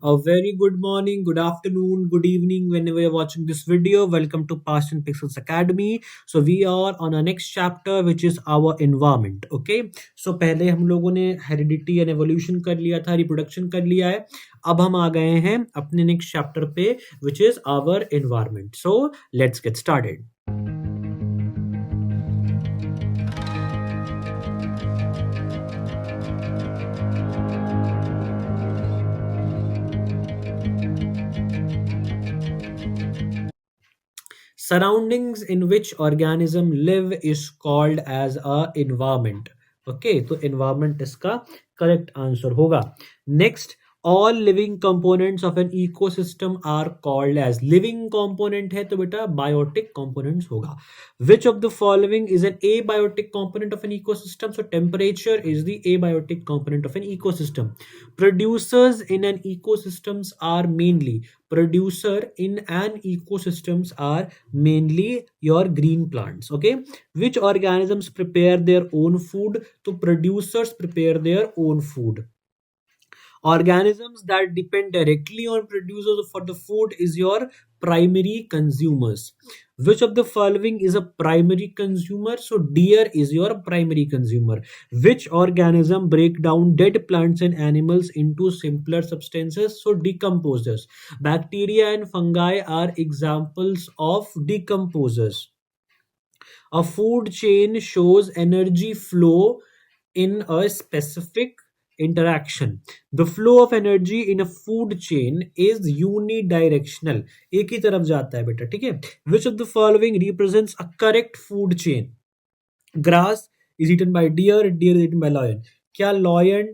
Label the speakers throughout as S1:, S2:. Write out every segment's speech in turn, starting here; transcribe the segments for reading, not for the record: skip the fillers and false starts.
S1: A very good morning, good afternoon, good evening, whenever you're watching this video. Welcome to Past and Pixels Academy. So we are on our next chapter, which is our environment. Okay. So पहले हम लोगों ने heredity and evolution कर लिया था, reproduction कर लिया है. अब हम आ गए हैं अपने नेक्स्ट चैप्टर पे, which is our environment. So let's get started. Surroundings in which organism live is called as a environment. Okay, तो environment इसका correct answer होगा. Next, all living components of an ecosystem are called as living component है तो बेटा biotic components होगा. Which of the following is an abiotic component of an ecosystem? So temperature is the abiotic component of an ecosystem. Producers in an ecosystems are mainly producer in an ecosystems are mainly your green plants. Okay, which organisms prepare their own food? To producers prepare their own food. Organisms that depend directly on producers for the food is your primary consumers. Which of the following is a primary consumer? So deer is your primary consumer. Which organism break down dead plants and animals into simpler substances? So decomposers. Bacteria and fungi are examples of decomposers. A food chain shows energy flow in a specific interaction. The flow of energy in a food chain is unidirectional. एक ही तरफ जाता है बेटा, ठीक है. Which of the following represents a correct food chain? Grass is eaten by deer, deer is eaten by lion. क्या lion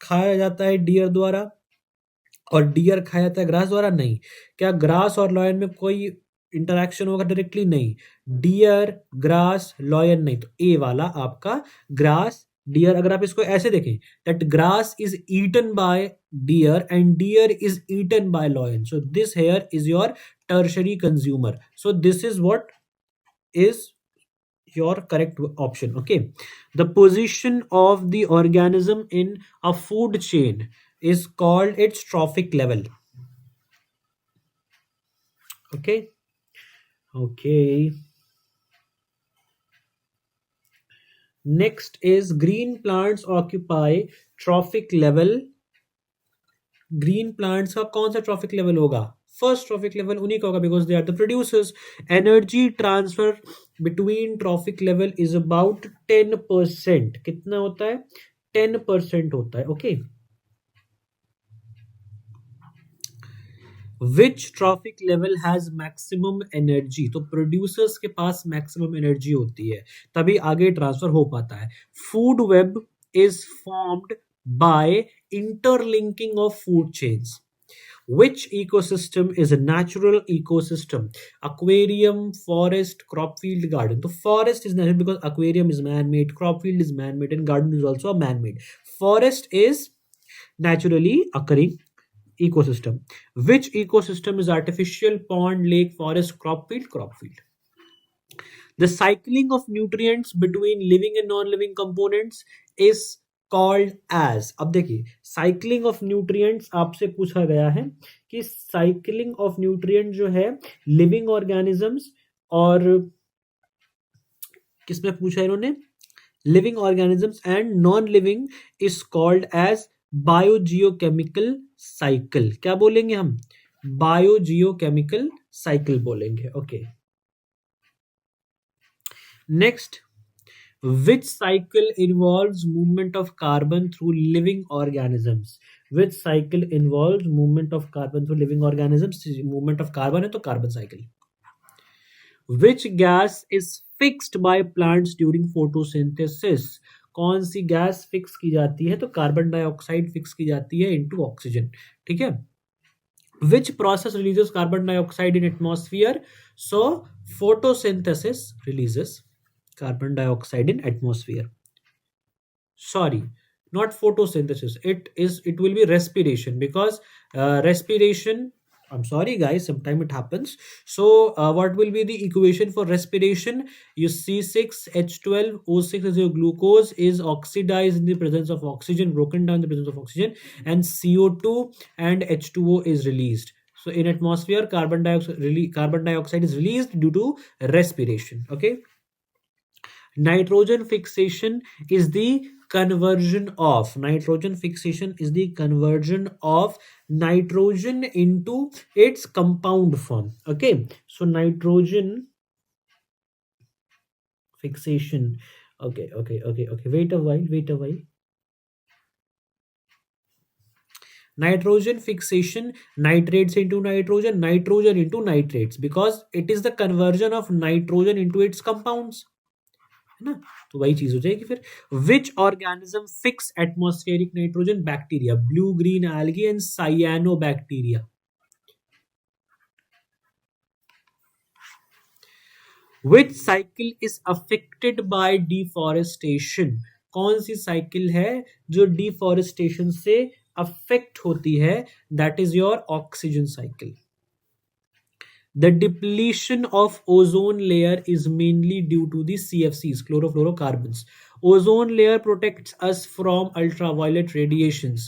S1: खाया जाता है deer द्वारा और डियर खाया जाता है ग्रास द्वारा? नहीं. क्या ग्रास और लॉयन में कोई इंटरेक्शन होगा डायरेक्टली? नहीं. डियर ग्रास लॉयन नहीं, तो ए वाला आपका ग्रास डियर. अगर आप इसको ऐसे देखें, that grass is eaten by deer and deer is eaten by lion, so this here is your tertiary consumer. So this is what is your correct option. Okay, the position of the organism in a food chain is called its trophic level. Okay. Next is green plants occupy trophic level. Green plants का कौन सा trophic level होगा? First trophic level उन्हीं का होगा, because they are the producers. Energy transfer between trophic level is about 10%. कितना होता है? 10% होता है. Okay. Which trophic level has maximum energy? तो प्रोड्यूसर्स के पास मैक्सिमम एनर्जी होती है, तभी आगे ट्रांसफर हो पाता है. Food web is formed by interlinking of food chains. Which ecosystem is a natural ecosystem? Aquarium, forest, crop field, garden. The forest is natural because aquarium is man-made, crop field is man-made, and garden is also a man-made. Forest is naturally occurring ecosystem. Which ecosystem is artificial? Pond, lake, forest, crop field, crop field. The cycling of nutrients between living and non-living components is called as. अब देखिए, cycling of nutrients आपसे पूछा गया है कि cycling of nutrient जो है living organisms और किसमें पूछा है इन्होंने? Living organisms and non living is called as biogeochemical cycle. क्या बोलेंगे हम? बायोजियोकेमिकल साइकिल बोलेंगे. Okay. Next, which cycle involves movement of carbon through living organisms? Which cycle involves movement of carbon through living organisms? Movement of carbon है तो carbon cycle. Which gas is fixed by plants during photosynthesis? कौन सी gas fix की जाती है? तो carbon dioxide fix की जाती है इनटू ऑक्सीजन. ठीक है. Which process releases carbon dioxide in atmosphere? So photosynthesis releases carbon dioxide in atmosphere. Sorry, not photosynthesis. It will be respiration, because respiration I'm sorry, guys. Sometimes it happens. So, what will be the equation for respiration? You C6H12O6 is your glucose is oxidized in the presence of oxygen, broken down in the presence of oxygen, and CO2 and H2O is released. So, in atmosphere, carbon dioxide is released due to respiration. Okay. Nitrogen fixation is the conversion of nitrogen into its compound form. Okay, so nitrogen fixation. Okay. Wait a while. Nitrogen fixation, nitrates into nitrogen into nitrates, because it is the conversion of nitrogen into its compounds, है ना? तो वही चीज हो जाएगी फिर. Which organism fix atmospheric nitrogen? Bacteria, blue green algae and cyanobacteria. Which cycle is affected by deforestation? कौन सी साइकिल है जो डिफॉरेस्टेशन से अफेक्ट होती है? That is your oxygen cycle. The depletion of ozone layer is mainly due to the CFCs, chlorofluorocarbons. Ozone layer protects us from ultraviolet radiations.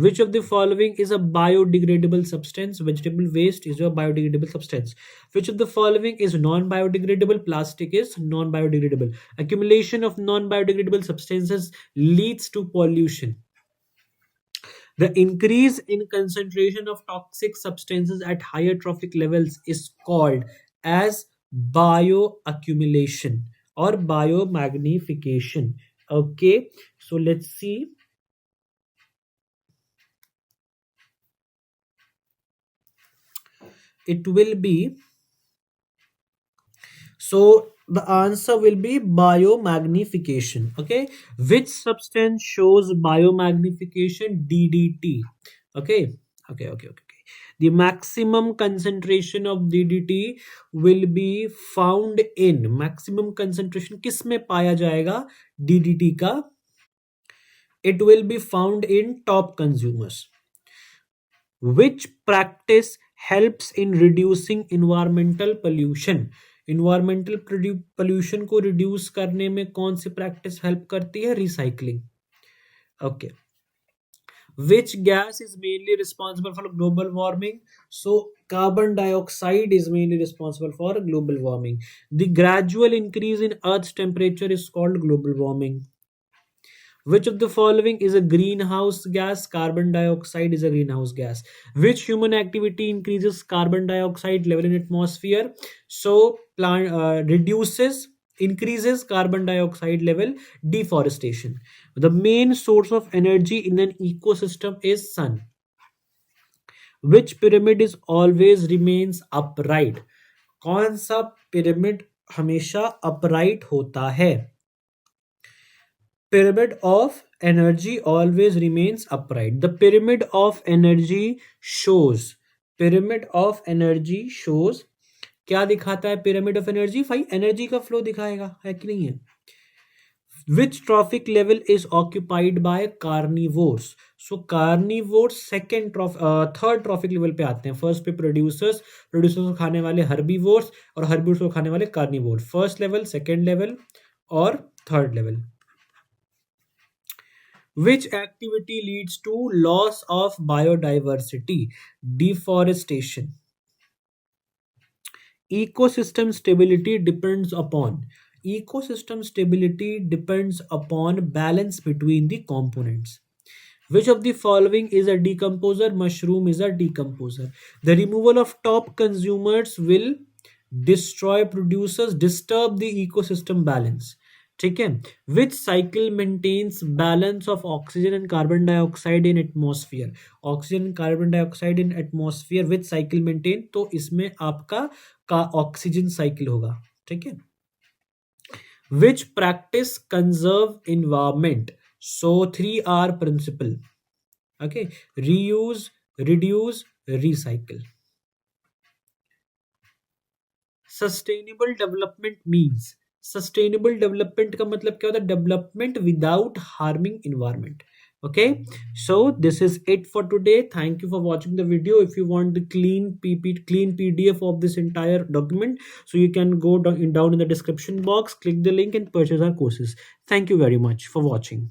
S1: Which of the following is a biodegradable substance? Vegetable waste is a biodegradable substance. Which of the following is non-biodegradable? Plastic is non-biodegradable. Accumulation of non-biodegradable substances leads to pollution. The increase in concentration of toxic substances at higher trophic levels is called as bioaccumulation or biomagnification. Okay, so let's see. It will be, so the answer will be biomagnification. Okay, which substance shows biomagnification? DDT. Okay, okay. The maximum concentration of DDT will be found in, maximum concentration किस में पाया जाएगा DDT का? It will be found in top consumers. Which practice helps in reducing environmental pollution? Environmental pollution को reduce करने में कौन सी practice help करती है? Recycling. Okay. Which gas is mainly responsible for global warming? So carbon dioxide is mainly responsible for global warming. The gradual increase in earth's temperature is called global warming. Which of the following is a greenhouse gas? Carbon dioxide is a greenhouse gas. Which human activity increases carbon dioxide level in atmosphere? So plant increases carbon dioxide level. Deforestation. The main source of energy in an ecosystem is sun. Which pyramid is always remains upright? कौन सा pyramid हमेशा upright होता है? Pyramid of energy always remains upright. The pyramid of energy shows, क्या दिखाता है? pyramid of energy भाई energy का फ्लो दिखाएगा, है कि नहीं है? Which trophic level is occupied by carnivores? So carnivores third trophic level पे आते हैं. फर्स्ट पे प्रोड्यूसर्स को खाने वाले herbivores और herbivores को खाने वाले carnivores. First level, second level और third level. Which activity leads to loss of biodiversity? Deforestation. Ecosystem stability depends upon balance between the components. Which of the following is a decomposer? Mushroom is a decomposer. The removal of top consumers will destroy producers, disturb the ecosystem balance. ठीक है. Which cycle maintains balance of oxygen and carbon dioxide in atmosphere? Oxygen and carbon dioxide in atmosphere which cycle maintain? तो इसमें आपका का oxygen cycle होगा. ठीक है. Which practice conserve environment? So 3R principle. Okay, reuse, reduce, recycle. Sustainable development means, sustainable development का मतलब क्या होता है? Development without harming environment. Okay, so this is it for today. Thank you for watching the video. If you want the clean PDF of this entire document, so you can go down in the description box, click the link and purchase our courses. Thank you very much for watching.